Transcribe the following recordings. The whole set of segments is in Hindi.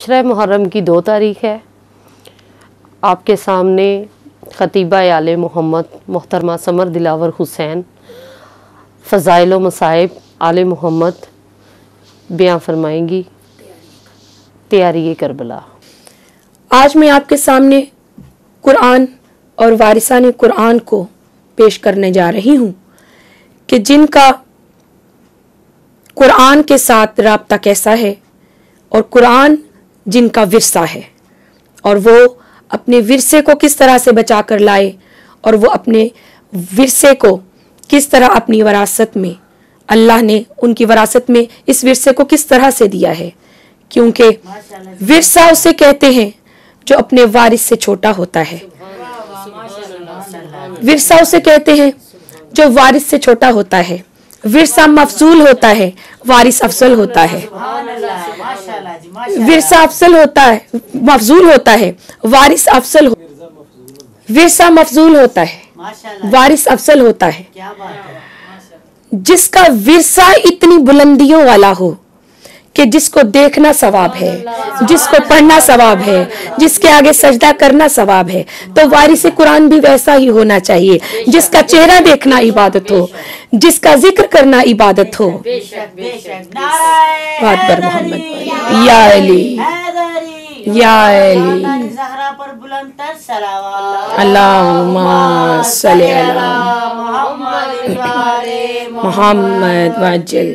अशरा मुहर्रम की 2 तारीख है। आपके सामने खतीबा आले मोहम्मद मोहतरमा समर दिलावर हुसैन फ़ज़ाइल व मसाइब आले मोहम्मद बयां फरमाएंगी। तैयारी करबला। आज मैं आपके सामने कुरान और वारिसाने कुरान को पेश करने जा रही हूँ कि जिनका कुरान के साथ राब्ता कैसा है और कुरान जिनका विरसा है और वो अपने विरसे को किस तरह से बचा कर लाए और वो अपने विरसे को किस तरह अपनी वरासत में अल्लाह ने उनकी वरासत में इस विरसे को किस तरह से दिया है, क्योंकि विरसा उसे कहते हैं जो अपने वारिस से छोटा होता है। विरसा उसे कहते हैं जो वारिस से छोटा होता है। विरसा मफजूल होता है, वारिस अफजल होता है। विरसा अफजल होता है, मफजूल होता है, वारिस अफजल विरसा मफजूल होता है, वारिस अफजल होता है। जिसका विरसा इतनी बुलंदियों वाला हो कि जिसको देखना सवाब है, जिसको पढ़ना सवाब है, जिसके आगे सजदा करना सवाब है, तो वारिस कुरान भी वैसा ही होना चाहिए। जिसका चेहरा देखना इबादत हो, जिसका जिक्र करना इबादत हो। बात पर मोहम्मद या अली या अली अल्लाहुम्मा सल्ली अला मोहम्मद वजल।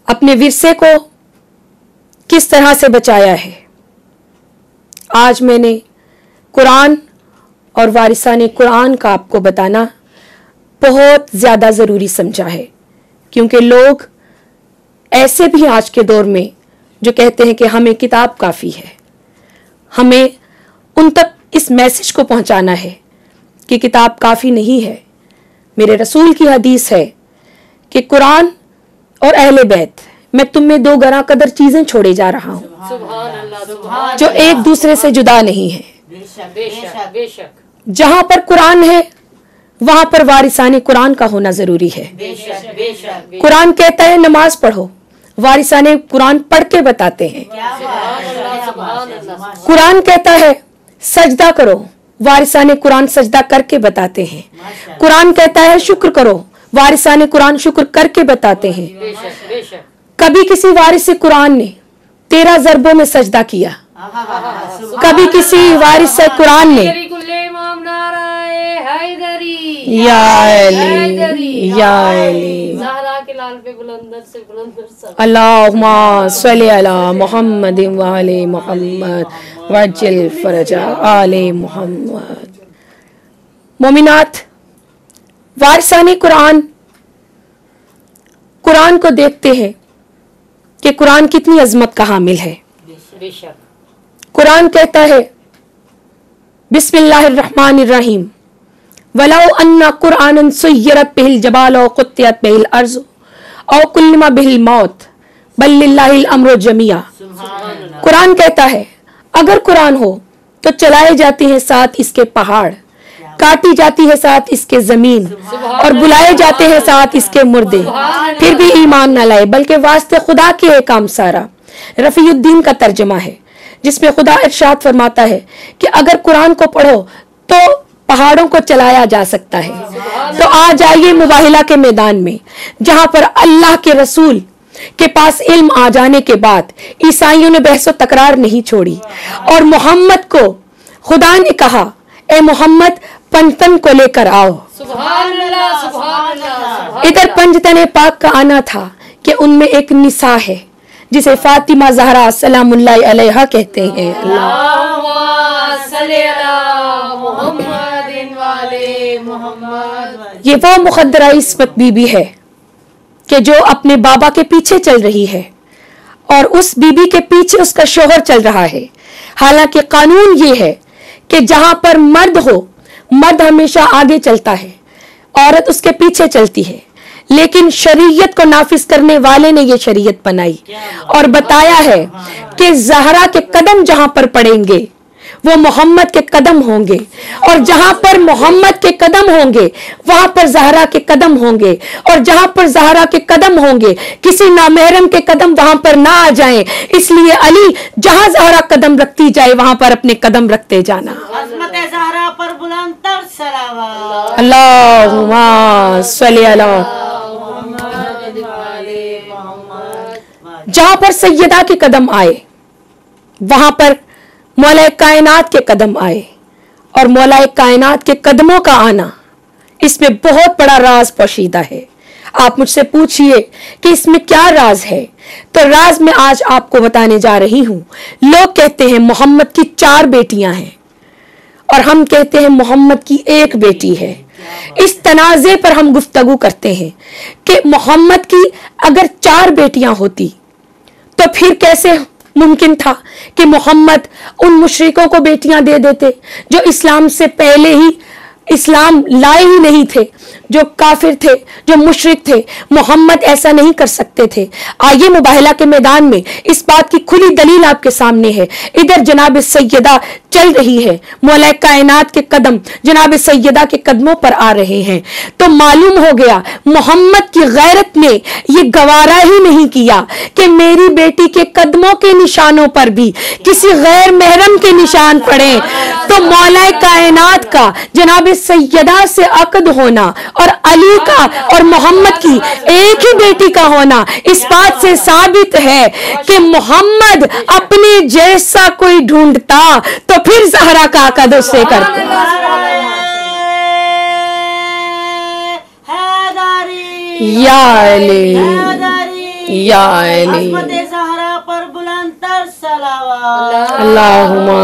अपने विरसे को किस तरह से बचाया है, आज मैंने कुरान और वारिसाने कुरान का आपको बताना बहुत ज़्यादा ज़रूरी समझा है, क्योंकि लोग ऐसे भी आज के दौर में जो कहते हैं कि हमें किताब काफ़ी है। हमें उन तक इस मैसेज को पहुंचाना है कि किताब काफ़ी नहीं है। मेरे रसूल की हदीस है कि कुरान और अहले बैत, मैं तुम में 2 गरा कदर चीजें छोड़े जा रहा हूँ जो एक दूसरे से जुदा नहीं है। जहां पर कुरान है वहां पर वारिसाने कुरान का होना जरूरी है। कुरान कहता है नमाज पढ़ो, वारिसाने कुरान पढ़ के बताते हैं। कुरान कहता है सजदा करो, वारिसाने कुरान सजदा करके बताते हैं। कुरान कहता है शुक्र करो, वारिसाने कुरान शुक्र करके बताते हैं। कभी किसी वारिस कुरान ने 13 ज़रबों में सजदा किया, कभी किसी वारिस कुरान ने या अली या अली अल्लाहुम्मा सल्ली अला मोहम्मद व आले मोहम्मद वज्जल फरजा आले मोहम्मद। मोमिनात, वारिसाने कुरान कुरान को देखते हैं कि कुरान कितनी अजमत का हामिल है। कुरान कहता है बिस्मिल्लाहिर्रहमानिर्रहीम वलौ अन्ना कुरानन सुय्यरत बिहिल जबाल व कुत्तियत बिहिल अर्ज़ औ कुल्लिमा बिहिल मौत बल लिल्लाहिल अम्रु जमिया। कुरान कहता है अगर कुरान हो तो चलाए जाते हैं साथ इसके पहाड़, काटी जाती है साथ इसके जमीन और बुलाए जाते हैं साथ इसके मुर्दे, फिर भी ईमान न लाए बल्कि वास्ते खुदा के है काम सारा। रफीउद्दीन का तर्जमा है जिसमें खुदा इरशाद फरमाता है कि अगर कुरान को पढ़ो तो पहाड़ों को चलाया जा सकता है। तो आ जाइए मुबाहिला के मैदान में, जहां पर अल्लाह के रसूल के पास इल्म आ जाने के बाद ईसाइयों ने बहसो तकरार नहीं छोड़ी और मोहम्मद को खुदा ने कहा ए मोहम्मद पंजतन को लेकर आओ। इधर पंजतन पाक का आना था कि उनमें एक निसा है जिसे फातिमा ज़हरा सलामुल्लाह अलैहा कहते हैं। ये वो मुक़द्दरा इस्मत बीबी है कि जो अपने बाबा के पीछे चल रही है और उस बीबी के पीछे उसका शोहर चल रहा है। हालांकि कानून ये है कि जहां पर मर्द हो, मर्द हमेशा आगे चलता है, औरत उसके पीछे चलती है। लेकिन शरीयत को नाफिज करने वाले ने ये शरीयत बनाई और बताया है कि ज़हरा के कदम जहां पर पड़ेंगे वो मोहम्मद के कदम होंगे, और जहां पर मोहम्मद के कदम होंगे वहां पर ज़हरा के कदम होंगे, और जहां पर ज़हरा के कदम होंगे किसी नामहरम के कदम वहां पर ना आ जाएं। इसलिए अली जहां ज़हरा कदम रखती जाए वहां पर अपने कदम रखते जाना। ज़हरा पर बुलंदतर सलावत। अल्लाहुम्मा सल्ली अला। जहां पर सैयदा के कदम आए वहां पर मौला कायनात के कदम आए, और मौला कायनात के कदमों का आना, इसमें बहुत बड़ा राज पोशीदा है। आप मुझसे पूछिए कि इसमें क्या राज है, तो राज मैं आज आपको बताने जा रही हूं। लोग कहते हैं मोहम्मद की 4 बेटियां हैं, और हम कहते हैं मोहम्मद की 1 बेटी है। इस तनाज़े पर हम गुफ्तगू करते हैं कि मोहम्मद की अगर 4 बेटियां होती तो फिर कैसे मुमकिन था कि मोहम्मद उन मुशरिकों को बेटियां दे देते जो इस्लाम से पहले ही इस्लाम लाए ही नहीं थे, जो काफिर थे, जो मुशरिक थे। मोहम्मद ऐसा नहीं कर सकते थे। आइए मुबाहला के मैदान में इस बात की खुली दलील आपके सामने है। इधर जनाब सैयदा चल रही है, मौला कायनात के कदम जनाब सैयदा के कदमों पर आ रहे हैं, तो मालूम हो गया मोहम्मद की गैरत ने ये गवारा ही नहीं किया कि मेरी बेटी के कदमों के निशानों पर भी किसी गैर महरम के निशान पड़े। तो मौला कायनात का जनाब सैयदा से अक़द होना और अली का और मोहम्मद की एक ही बेटी का होना इस बात से साबित है कि मोहम्मद अपने जैसा कोई ढूंढता तो फिर ज़हरा का अक़द उससे करते। या अली, या अली, अल्लाहुम्मा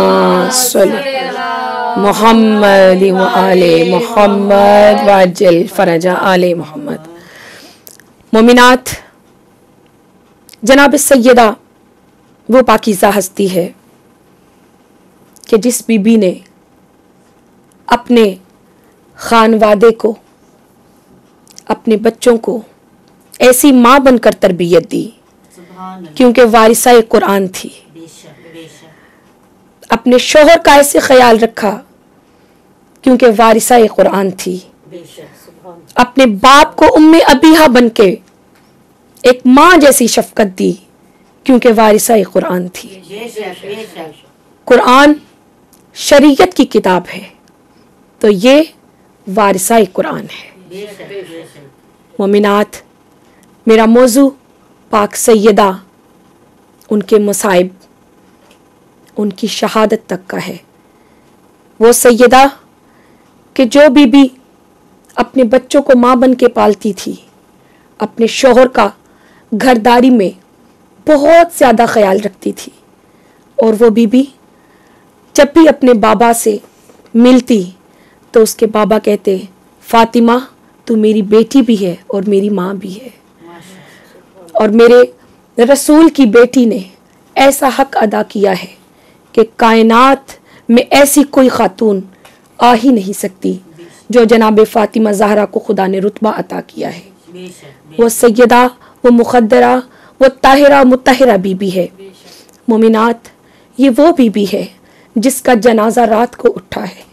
सल्ली मोहम्मद व आले मोहम्मद वाजल फरजा आले मोहम्मद। मोमिनात, जनाब सैयदा वो पाकीज़ा हस्ती है कि जिस बीबी ने अपने खानवादे को, अपने बच्चों को ऐसी माँ बनकर तरबियत दी क्योंकि वारिसा कुरान थी। अपने शोहर का ऐसे ख्याल रखा क्योंकि वारिसा कुरान थी। अपने बाप को उम्मे अबीहा बनके एक माँ जैसी शफकत दी क्योंकि वारिसा कुरान थी। कुरान शरीयत की किताब है, तो ये वारिसा कुरान है। मोमिनात, मेरा मौजू पाक सैयदा, उनके मसाइब, उनकी शहादत तक का है। वो सैयदा कि जो बीबी अपने बच्चों को माँ बन के पालती थी, अपने शोहर का घरदारी में बहुत ज़्यादा ख्याल रखती थी, और वो बीबी जब भी अपने बाबा से मिलती तो उसके बाबा कहते, फातिमा तू मेरी बेटी भी है और मेरी माँ भी है, और मेरे रसूल की बेटी ने ऐसा हक अदा किया है कि कायनात में ऐसी कोई खातून आ ही नहीं सकती जो जनाब फातिमा ज़हरा को खुदा ने रुतबा अता किया है। वो सैयदा, वो मुक़द्दरा, वो ताहिरा मुत्तहिरा बीबी है। मोमिनात, ये वो बीबी है जिसका जनाजा रात को उठा है।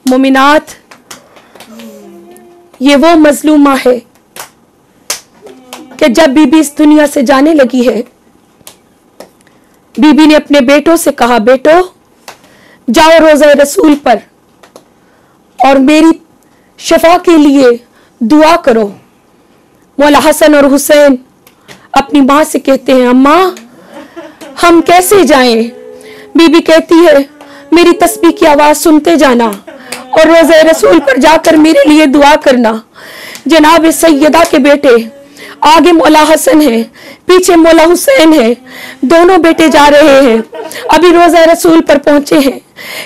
मोमिनात, ये वो मजलूमा है कि जब बीबी इस दुनिया से जाने लगी है, बीबी ने अपने बेटों से कहा, बेटो जाओ रोज़ा रसूल पर और मेरी शफा के लिए दुआ करो। मौला हसन और हुसैन अपनी माँ से कहते हैं, अम्मा हम कैसे जाएं? बीबी कहती है, मेरी तस्बीह की आवाज़ सुनते जाना और रोज़ा रसूल पर जाकर मेरे लिए दुआ करना। जनाब सैयदा के बेटे आगे मौला हसन है, पीछे मौला हुसैन है, दोनों बेटे जा रहे हैं। अभी रोज़ा रसूल पर पहुंचे हैं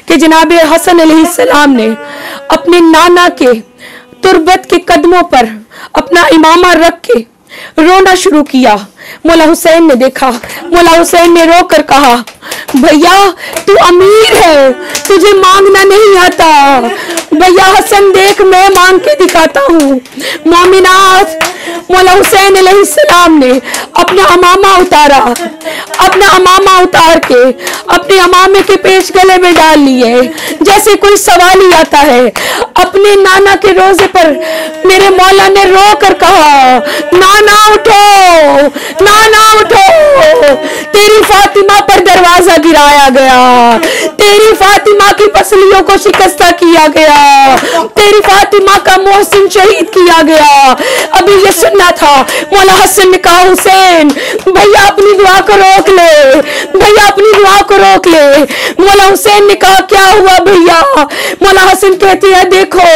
कि जनाब हसन अलैहिस्सलाम ने अपने नाना के तुरबत के कदमों पर अपना इमामा रख के रोना शुरू किया। मौला हुसैन ने देखा, मौला हुसैन ने रोकर कहा, भैया तू अमीर है, तुझे मांगना नहीं आता। भैया हसन देख, मैं मांग के दिखाता हूँ। मोमिनात, मौला हुसैन अलैहिस्सलाम ने अपने अपना अमामा उतारा, अपना अमामा उतार के अपने अमामे के पेश गले में डाल लिए। जैसे कोई सवाली आता है, अपने नाना के रोजे पर मेरे मौला ने रो कर कहा, नाना उठो, नाना उठो, तेरी फातिमा पर दरवाजा गिराया गया, तेरी फातिमा की पसलियों को शिकस्ता किया गया, तेरी फातिमा का मोहसिन शहीद किया गया। अभी ये सुनना था। मौला हसन ने कहा, हुसैन भैया अपनी दुआ को रोक ले, भैया अपनी दुआ को रोक ले। मौला हुसैन ने कहा, क्या हुआ भैया? मौला हसन कहते हैं, देखो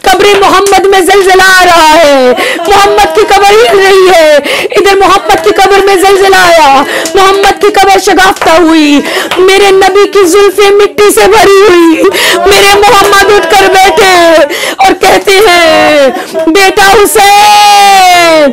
कब्र मोहम्मद में जलजला आ रहा है, मोहम्मद की कब्र हिल रही है, इधर मोहम्मद की कब्र में जलजला आया, मोहम्मद की कब्र शगाफ्ता हुई, मेरे नबी की जुल्फे मिट्टी से भरी हुई। मेरे मोहम्मद उठकर बैठे और कहते हैं, बेटा हुसैन